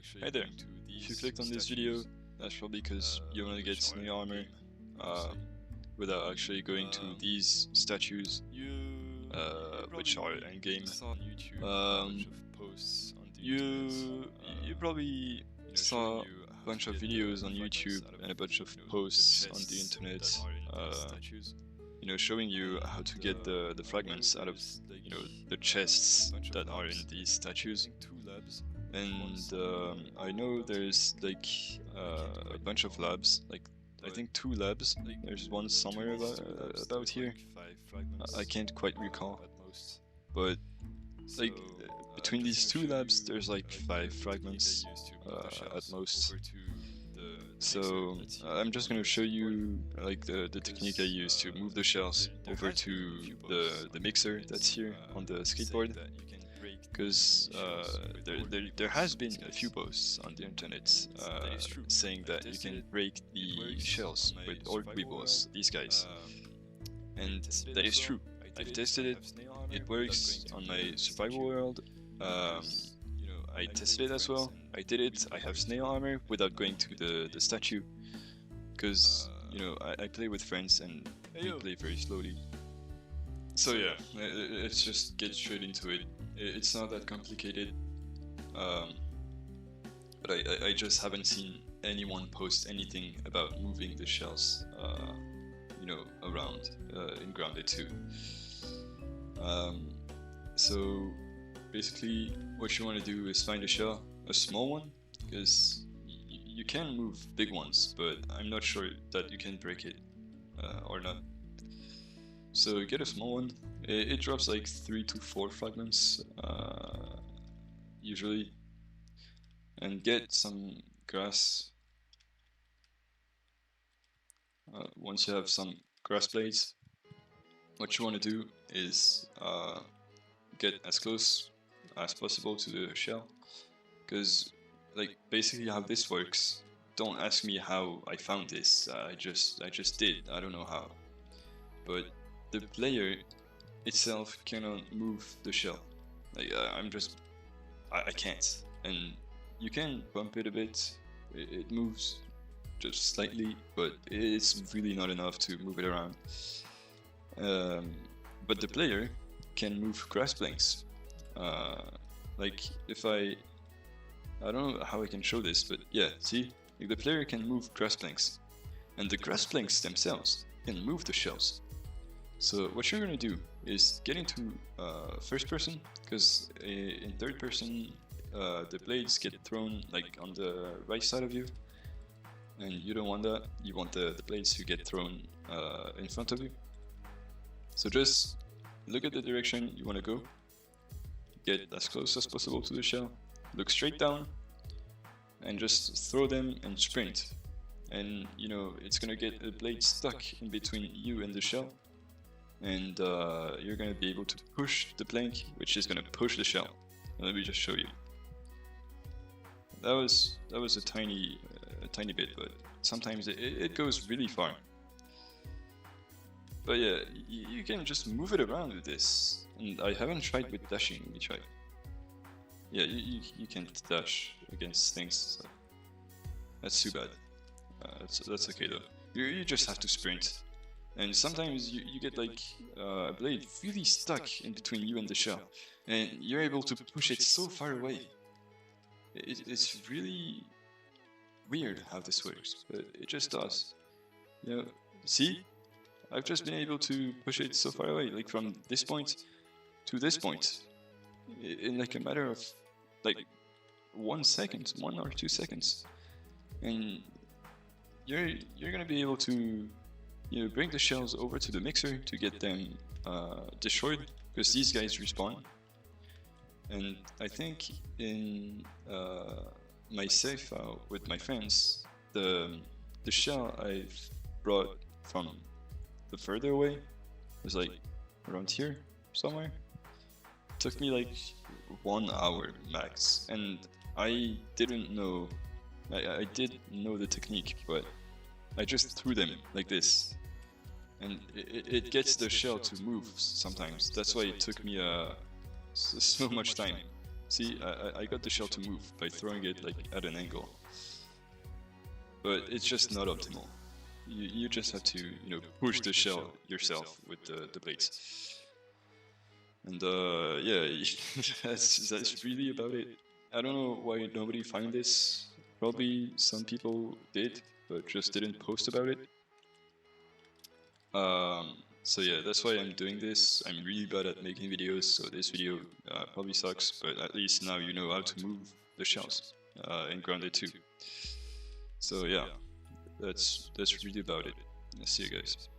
Hey there, if you clicked on this video, that's probably because you want to get Snail armor without actually going to these statues, which are endgame. You probably saw a bunch of videos on YouTube and a bunch of posts on the internet, you know, showing you how to get the fragments out of, you know, the chests that are in these statues. And I know there's like a bunch of labs, like I think 2 labs. There's one somewhere about here. I can't quite recall, but like between these 2 labs, there's like 5 fragments at most. So I'm just gonna show you like the technique I use to move the shells over to the mixer that's here on the skateboard. Because there has been a few posts on the internet saying that you can break the shells with orb weebles, these guys, and that is true. I've tested it, it works on my survival world. I tested it as well, I did it, I have Snail armor without going to the statue, because you know, I play with friends and we play very slowly. So yeah, let's just get straight into it. It's not that complicated, but I just haven't seen anyone post anything about moving the shells, you know, around in Grounded 2. So basically, what you want to do is find a shell, a small one, because you can move big ones, but I'm not sure that you can break it or not. So get a small one. It drops like 3 to 4 fragments usually, and get some grass. Once you have some grass blades, what you want to do is get as close as possible to the shell, because like basically how this works, don't ask me how I found this, I just did, I don't know how, but the player itself cannot move the shell. Like I can't. And you can bump it a bit, it moves just slightly, but it's really not enough to move it around. But the player can move grass planks. Like if I don't know how I can show this, but yeah, see, like the player can move grass planks, and the grass planks themselves can move the shells. So what you're gonna do is get into first person, because in third person the blades get thrown like on the right side of you, and you don't want that. You want the blades to get thrown in front of you. So just look at the direction you want to go, get as close as possible to the shell, look straight down, and just throw them and sprint. And you know, it's gonna get a blade stuck in between you and the shell, and you're going to be able to push the plank, which is going to push the shell. And let me just show you. That was a tiny bit, but sometimes it goes really far. But yeah, you can just move it around with this. And I haven't tried with dashing. Let me try. Yeah, you can't dash against things, so that's too bad. That's okay though. You just have to sprint. And sometimes you get like a blade really stuck in between you and the shell, and you're able to push it so far away. It's really weird how this works, but it just does. You know, see? I've just been able to push it so far away, like from this point to this point, in like a matter of like 1 second, 1 or 2 seconds. And you're gonna be able to, you know, bring the shells over to the mixer to get them destroyed, because these guys respawn. And I think in my save file with my friends, the shell I've brought from the further away was like around here somewhere. It took me like 1 hour max, and I didn't know, I did know the technique, but I just threw them like this. And it gets the shell to move sometimes. That's why it took me so much time. See, I got the shell to move by throwing it like at an angle, but it's just not optimal. You just have to, you know, push the shell yourself with the blades. And yeah, that's really about it. I don't know why nobody found this. Probably some people did, but just didn't post about it. So yeah, that's why I'm doing this. I'm really bad at making videos, so this video probably sucks, but at least now you know how to move the shells in Grounded 2. So yeah, that's really about it. I'll see you guys.